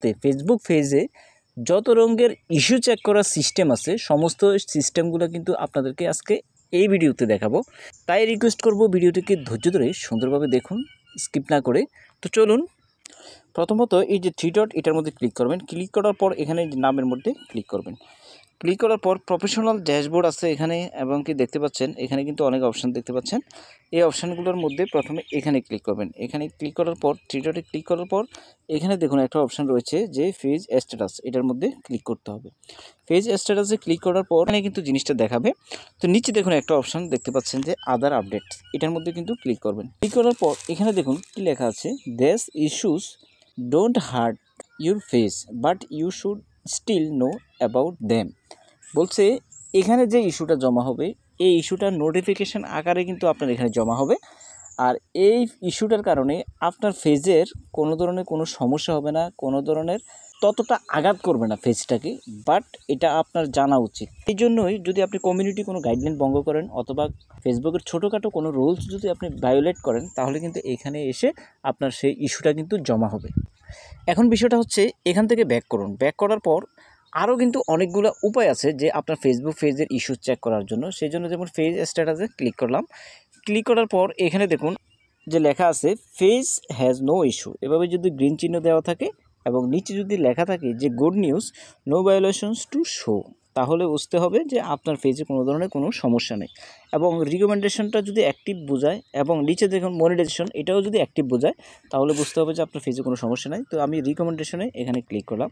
Facebook পেজে যত রঙের ইস্যু চেক করার সিস্টেম আছে সমস্ত সিস্টেমগুলো কিন্তু আপনাদেরকে আজকে এই ভিডিওতে দেখাবো। তাই রিকোয়েস্ট করব ভিডিওটিকে ধৈর্য ধরে সুন্দরভাবে দেখুন, স্কিপ না করে। তো চলুন, প্রথমত এই যে থ্রি ডট এটার মধ্যে ক্লিক করবেন। ক্লিক করার পর এখানে নামের মধ্যে ক্লিক করবেন। ক্লিক করার পর প্রফেশনাল ড্যাশবোর্ড আছে এখানে, এবং কি দেখতে পাচ্ছেন এখানে কিন্তু অনেক অপশান দেখতে পাচ্ছেন। এই অপশানগুলোর মধ্যে প্রথমে এখানে ক্লিক করবেন। এখানে ক্লিক করার পর থ্রি ডটে ক্লিক করার পর এখানে দেখুন একটা অপশান রয়েছে যে পেজ স্ট্যাটাস, এটার মধ্যে ক্লিক করতে হবে। পেজ স্ট্যাটাসে ক্লিক করার পর এখানে কিন্তু জিনিসটা দেখাবে। তো নিচে দেখুন একটা অপশান দেখতে পাচ্ছেন যে আদার আপডেটস, এটার মধ্যে কিন্তু ক্লিক করবেন। ক্লিক করার পর এখানে দেখুন কি লেখা আছে, this issues don't hurt your face but you should still know about them. বলছে এখানে যে ইস্যুটা জমা হবে এই ইস্যুটার নোটিফিকেশান আকারে কিন্তু আপনার এখানে জমা হবে। আর এই ইস্যুটার কারণে আপনার ফেজের কোনো ধরনের কোনো সমস্যা হবে না, কোনো ধরনের ততটা আঘাত করবে না ফেজটাকে, বাট এটা আপনার জানা উচিত। এই জন্যই যদি আপনি কমিউনিটি কোনো গাইডলাইন ভঙ্গ করেন অথবা ফেসবুকের ছোটোখাটো কোনো রুলস যদি আপনি ভায়োলেট করেন তাহলে কিন্তু এখানে এসে আপনার সেই ইস্যুটা কিন্তু জমা হবে। এখন বিষয়টা হচ্ছে এখান থেকে ব্যাক করুন। ব্যাক করার পর আরও কিন্তু অনেকগুলো উপায় আছে যে আপনার ফেসবুক পেজের ইস্যু চেক করার জন্য। সেই জন্য যেমন পেজ স্ট্যাটাসে ক্লিক করলাম। ক্লিক করার পর এখানে দেখুন যে লেখা আছে পেজ হ্যাজ নো ইস্যু, এভাবে যদি গ্রিন চিহ্ন দেওয়া থাকে এবং নিচে যদি লেখা থাকে যে good news no violations to show, তাহলে বুঝতে হবে যে আপনার পেজে কোনো ধরনের কোনো সমস্যা নেই। এবং রিকমেন্ডেশনটা যদি অ্যাক্টিভ বোঝায় এবং নিচে দেখুন মনিটাইজেশন এটাও যদি অ্যাক্টিভ বোঝায় তাহলে বুঝতে হবে যে আপনার পেজে কোনো সমস্যা নেই। তো আমি রিকমেন্ডেশনে এখানে ক্লিক করলাম।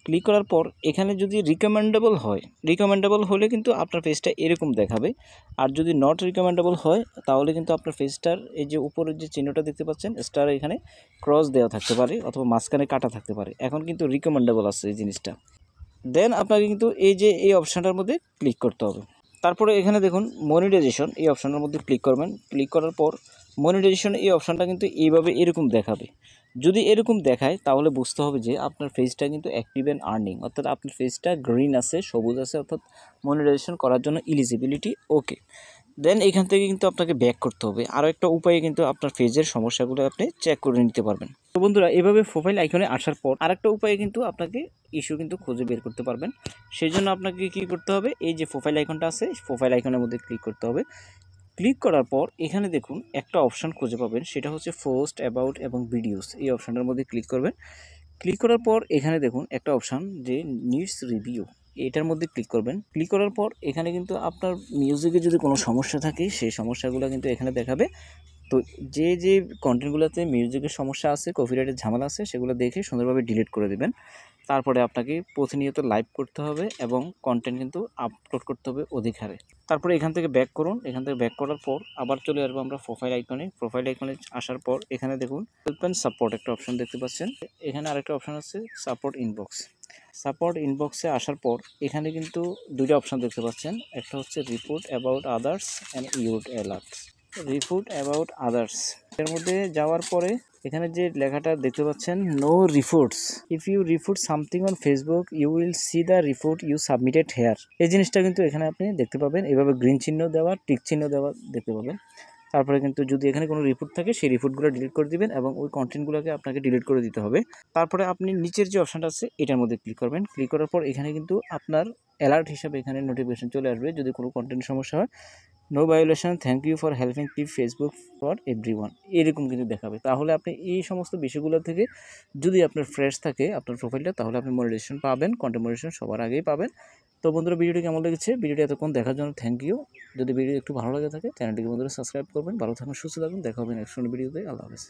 ক্লিক করার পর এখানে যদি রিকমেন্ডেবল হয়, রিকমেন্ডেবল হলে কিন্তু আপনার পেজটা এরকম দেখাবে। আর যদি নট রিকমেন্ডেবল হয় তাহলে কিন্তু আপনার পেজটার এই যে উপরের যে চিহ্নটা দেখতে পাচ্ছেন স্টার, এখানে ক্রস দেওয়া থাকতে পারে অথবা মাঝখানে কাটা থাকতে পারে। এখন কিন্তু রিকমেন্ডেবল আছে এই জিনিসটা। দেন আপনাকে কিন্তু এই যে এই অপশানটার মধ্যে ক্লিক করতে হবে। তারপরে এখানে দেখুন মনিটাইজেশন, এই অপশানের মধ্যে ক্লিক করবেন। ক্লিক করার পর মনিটাইজেশন এই অপশানটা কিন্তু এইভাবে এরকম দেখাবে। যদি এরকম দেখায় তাহলে বুঝতে হবে যে আপনার পেজটা কিন্তু অ্যাক্টিভ অ্যান্ড আর্নিং, অর্থাৎ আপনার পেজটা গ্রিন আছে, সবুজ আছে, অর্থাৎ মনিটাইজেশন করার জন্য এলিজিবিলিটি ওকে। দেন এখান থেকে কিন্তু আপনাকে ব্যাক করতে হবে। আরও একটা উপায়ে কিন্তু আপনার পেজের সমস্যাগুলো আপনি চেক করে নিতে পারবেন। তো বন্ধুরা, এভাবে প্রোফাইল আইকনে আসার পর আরেকটা উপায়ে কিন্তু আপনাকে ইস্যু কিন্তু খুঁজে বের করতে পারবেন। সেই জন্য আপনাকে কী করতে হবে, এই যে প্রোফাইল আইকনটা আছে প্রোফাইল আইকনের মধ্যে ক্লিক করতে হবে। ক্লিক করার পর এখানে দেখুন একটা অপশান খুঁজে পাবেন, সেটা হচ্ছে পোস্ট অ্যাবাউট এবং ভিডিওস। এই অপশানটার মধ্যে ক্লিক করবেন। ক্লিক করার পর এখানে দেখুন একটা অপশান যে নিডস রিভিউ, এটার মধ্যে ক্লিক করবেন। ক্লিক করার পর এখানে কিন্তু আপনার মিউজিকে যদি কোনো সমস্যা থাকে সেই সমস্যাগুলো কিন্তু এখানে দেখাবে। তো যে যে কন্টেন্টগুলোতে মিউজিকের সমস্যা আছে, কপিরাইটের ঝামেলা আছে, সেগুলো দেখে সুন্দরভাবে ডিলিট করে দেবেন। তারপরে আপনাকে প্রতিনিয়ত লাইভ করতে হবে এবং কন্টেন্ট কিন্তু আপলোড করতে হবে অধিক হারে। তারপরে এখান থেকে ব্যাক করুন। এখান থেকে ব্যাক করার পর আবার চলে আসবো আমরা প্রোফাইল আইকনে। প্রোফাইল আইকনে আসার পর এখানে দেখুন হেল্প অ্যান্ড সাপোর্ট একটা অপশন দেখতে পাচ্ছেন। এখানে আরেকটা অপশন আছে সাপোর্ট ইনবক্স। সাপোর্ট ইনবক্সে আসার পর এখানে কিন্তু দুইটা অপশন দেখতে পাচ্ছেন, একটা হচ্ছে report about others and you'd alerts. Report about others এর মধ্যে যাওয়ার পরে এখানে যে লেখাটা দেখতে পাচ্ছেন no reports, if you report something on Facebook you will see the report you submitted here. এই জিনিসটা কিন্তু এখানে আপনি দেখতে পাবেন, এভাবে গ্রিন চিহ্ন দেওয়া, টিক চিহ্ন দেওয়া দেখতে পাবেন। তারপরে কিন্তু যদি এখানে কোনো রিপোর্ট থাকে সেই রিপোর্টগুলো ডিলিট করে দিবেন এবং ওই কন্টেন্টগুলোকে আপনাকে ডিলিট করে দিতে হবে। তারপরে আপনি নিচের যে অপশানটা আছে এটার মধ্যে ক্লিক করবেন। ক্লিক করার পর এখানে কিন্তু আপনার অ্যালার্ট হিসাবে এখানে নোটিফিকেশন চলে আসবে যদি কোনো কন্টেন্ট সমস্যা হয়। No violation, thank you for helping keep Facebook for everyone, এরকম কিন্তু দেখাবে। তাহলে আপনি এই সমস্ত বিষয়গুলো থেকে যদি আপনার ফ্রেশ থাকে আপনার প্রোফাইলটা তাহলে আপনি মনিটাইজেশন পাবেন, কন্টেন্ট মনিটাইজেশন সবার আগেই পাবেন। তো বন্ধুরা, ভিডিওটি কেমন লেগেছে, ভিডিওটি এতক্ষণ দেখার জন্য থ্যাংক ইউ। যদি ভিডিও একটু ভালো লাগে থাকে চ্যানেলটিকে বন্ধুরা সাবস্ক্রাইব করবেন। ভালো থাকুন, সুস্থ থাকুন, দেখা হবে নেক্সট ভিডিওতে। আল্লাহ হাফেজ।